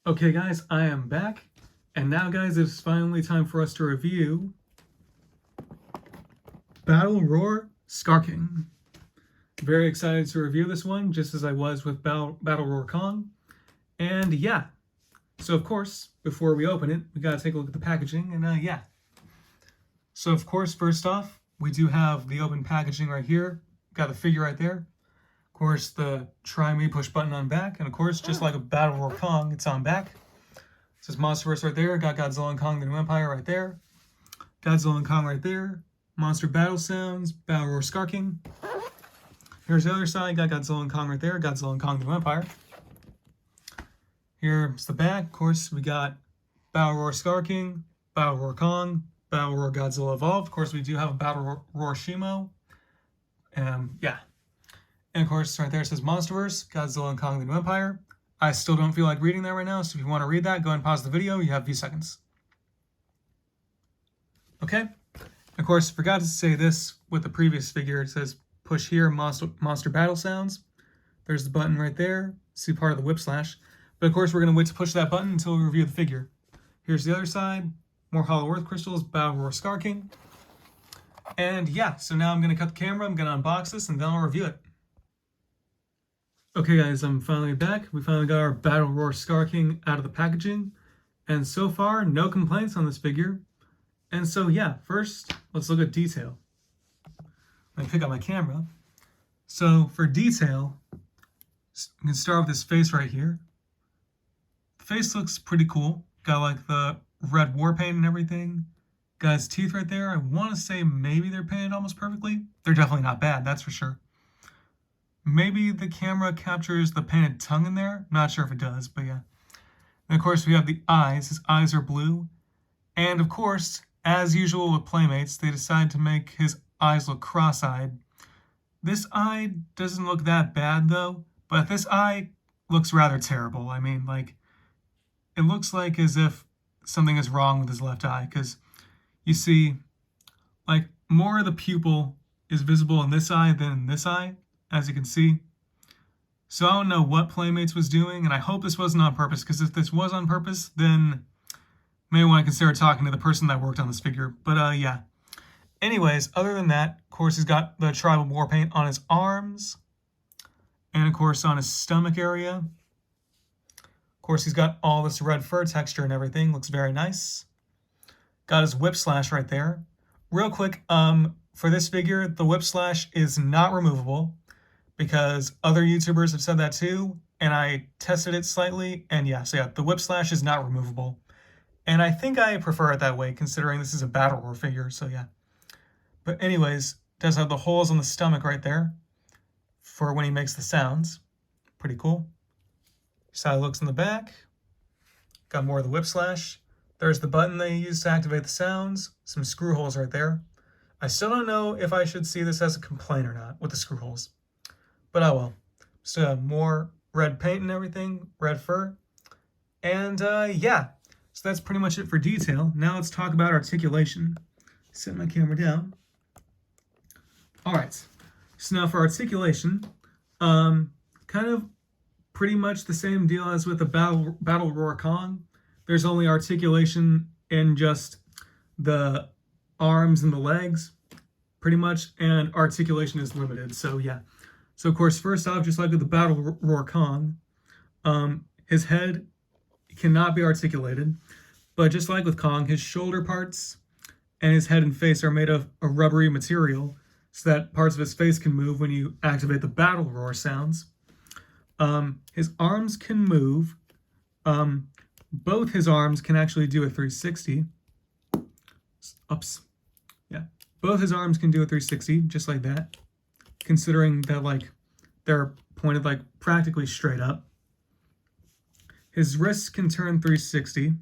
Okay guys, I am back, and now guys, it's finally time for us to review Battle Roar Skar. Very excited to review this one, just as I was with Battle Roar Kong. And yeah, so of course, before we open it, we gotta take a look at the packaging, and yeah. So of course, first off, we do have the open packaging right here. Got the figure right there. Of course, the try me push button on back, and of course, just like a Battle Roar Kong, it's on back. It says Monsterverse right there. Got Godzilla and Kong the New Empire right there. Godzilla and Kong right there. Monster Battle Sounds. Battle Roar Skar. Here's the other side. Got Godzilla and Kong right there. Godzilla and Kong the New Empire. Here's the back. Of course, we got Battle Roar Skar, Battle Roar Kong, Battle Roar Godzilla Evolved. Of course, we do have a Battle Roar Shimo. Yeah. And of course, right there it says Monsterverse, Godzilla and Kong the New Empire. I still don't feel like reading that right now, so if you want to read that, go ahead and pause the video. You have a few seconds. Okay. Of course, forgot to say this with the previous figure. It says push here, monster battle sounds. There's the button right there. See part of the whip slash. But of course, we're going to wait to push that button until we review the figure. Here's the other side. More Hollow Earth crystals, Battle Roar Skar. And yeah, so now I'm going to cut the camera. I'm going to unbox this, and then I'll review it. Okay guys, I'm finally back. We finally got our Battle Roar Skar out of the packaging. And so far, no complaints on this figure. And so yeah, first, let's look at detail. Let me pick up my camera. So for detail, we can start with this face right here. The face looks pretty cool. Got like the red war paint and everything. Got his teeth right there. I want to say maybe they're painted almost perfectly. They're definitely not bad, that's for sure. Maybe the camera captures the painted tongue in there. Not sure if it does, but yeah. And of course, we have the eyes. His eyes are blue. And of course, as usual with Playmates, they decide to make his eyes look cross-eyed. This eye doesn't look that bad, though. But this eye looks rather terrible. I mean, like, it looks like as if something is wrong with his left eye. Because you see, like, more of the pupil is visible in this eye than in this eye, as you can see. So I don't know what Playmates was doing, and I hope this wasn't on purpose, because if this was on purpose, then maybe I want to consider talking to the person that worked on this figure. But yeah. Anyways, other than that, of course, he's got the tribal war paint on his arms, and of course on his stomach area. Of course, he's got all this red fur texture and everything. Looks very nice. Got his whip slash right there. Real quick, for this figure, the whip slash is not removable, because other YouTubers have said that too, and I tested it slightly, and yeah, so yeah, the whip slash is not removable. And I think I prefer it that way, considering this is a Battle Roar figure, so yeah. But anyways, does have the holes on the stomach right there for when he makes the sounds. Pretty cool. Here's how it looks in the back. Got more of the whip slash. There's the button they use to activate the sounds. Some screw holes right there. I still don't know if I should see this as a complaint or not with the screw holes. But oh well. Still have more red paint and everything, red fur. And yeah, so that's pretty much it for detail. Now let's talk about articulation. Set my camera down. Alright, so now for articulation, kind of pretty much the same deal as with the Battle Roar Kong. There's only articulation in just the arms and the legs, pretty much, and articulation is limited, so yeah. So of course, first off, just like with the Battle Roar Kong, his head cannot be articulated, but just like with Kong, his shoulder parts and his head and face are made of a rubbery material, so that parts of his face can move when you activate the Battle Roar sounds. His arms can move. Both his arms can actually do a 360. Oops. Yeah. Both his arms can do a 360, just like that. Considering that, like, they're pointed, like, practically straight up. His wrists can turn 360,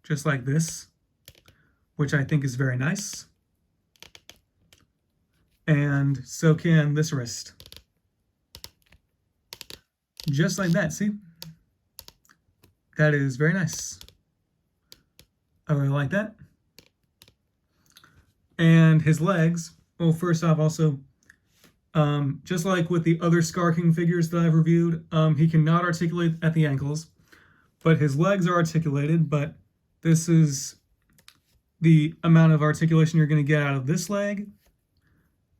just like this, which I think is very nice. And so can this wrist. Just like that, see? That is very nice. I really like that. And his legs, well, first off, also, just like with the other Skar figures that I've reviewed, he cannot articulate at the ankles, but his legs are articulated, but this is the amount of articulation you're going to get out of this leg,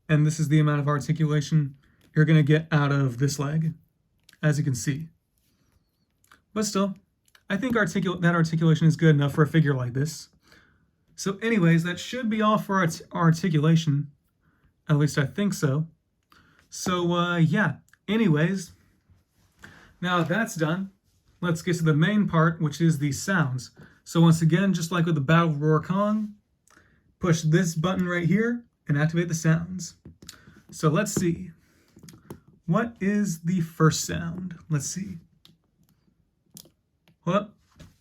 and this is the amount of articulation you're going to get out of this leg, as you can see. But still, I think that articulation is good enough for a figure like this. So anyways, that should be all for articulation. At least I think so. So yeah, anyways, now that's done, let's get to the main part, which is the sounds. So once again, just like with the Battle Roar Kong, push this button right here and activate the sounds. So let's see. What is the first sound? Let's see. Well,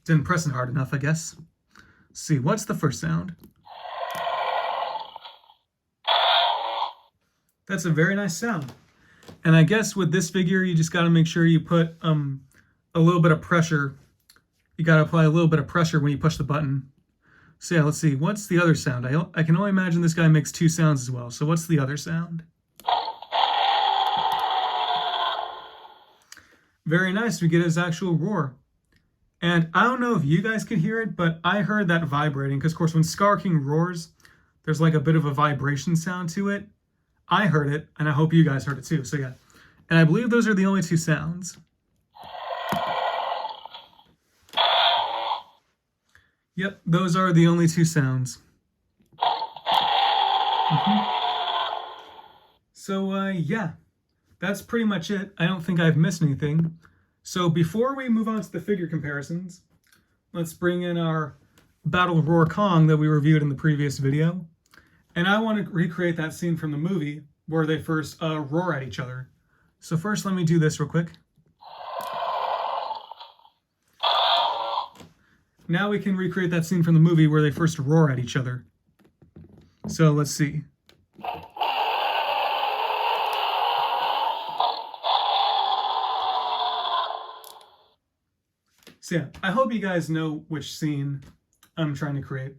didn't press it hard enough, I guess. Let's see, what's the first sound? That's a very nice sound. And I guess with this figure, you just got to make sure you put a little bit of pressure. You got to apply a little bit of pressure when you push the button. So yeah, let's see. What's the other sound? I can only imagine this guy makes two sounds as well. So what's the other sound? Very nice. We get his actual roar. And I don't know if you guys could hear it, but I heard that vibrating. Because, of course, when Skar King roars, there's like a bit of a vibration sound to it. I heard it, and I hope you guys heard it too. So yeah. And I believe those are the only two sounds. Yep, those are the only two sounds. So yeah, that's pretty much it. I don't think I've missed anything. So before we move on to the figure comparisons, let's bring in our Battle Roar Kong that we reviewed in the previous video. And I want to recreate that scene from the movie where they first roar at each other. So first, let me do this real quick. Now we can recreate that scene from the movie where they first roar at each other. So let's see. So yeah, I hope you guys know which scene I'm trying to create,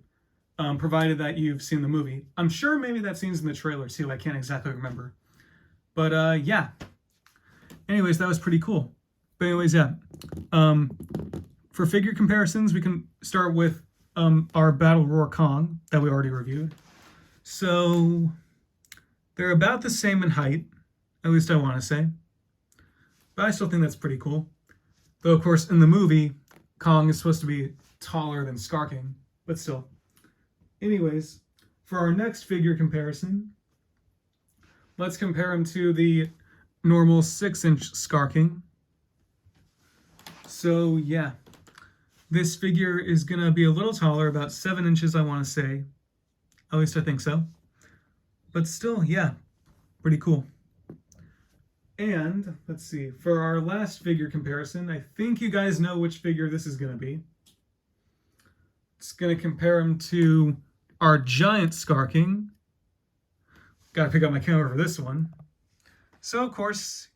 provided that you've seen the movie. I'm sure maybe that scene's in the trailer too, I can't exactly remember. But yeah, anyways, that was pretty cool. But anyways, yeah, for figure comparisons, we can start with our Battle Roar Kong that we already reviewed. So they're about the same in height, at least I want to say. But I still think that's pretty cool. Though, of course, in the movie, Kong is supposed to be taller than Skar King, but still. Anyways, for our next figure comparison, let's compare him to the normal 6-inch Skar King. So, yeah. This figure is going to be a little taller, about 7 inches, I want to say. At least I think so. But still, yeah, pretty cool. And, let's see, for our last figure comparison, I think you guys know which figure this is going to be. It's going to compare him to our giant Skar King. Got to pick up my camera for this one. So, of course,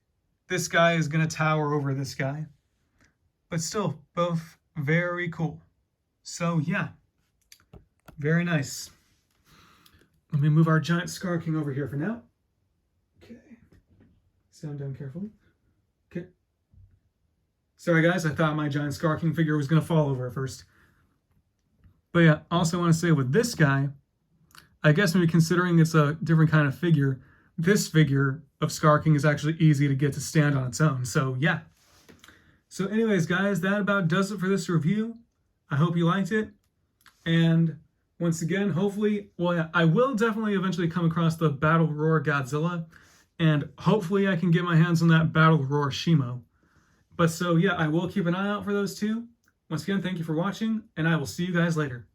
this guy is going to tower over this guy. But still, both very cool. So, yeah, very nice. Let me move our giant Skar King over here for now. Okay. Sound down carefully. Okay. Sorry, guys. I thought my giant Skar King figure was going to fall over at first. But yeah, also want to say with this guy, I guess maybe considering it's a different kind of figure, this figure of Skar King is actually easy to get to stand on its own. So yeah. So anyways, guys, that about does it for this review. I hope you liked it. And once again, hopefully, well, yeah, I will definitely eventually come across the Battle Roar Godzilla. And hopefully I can get my hands on that Battle Roar Shimo. But so, yeah, I will keep an eye out for those two. Once again, thank you for watching, and I will see you guys later.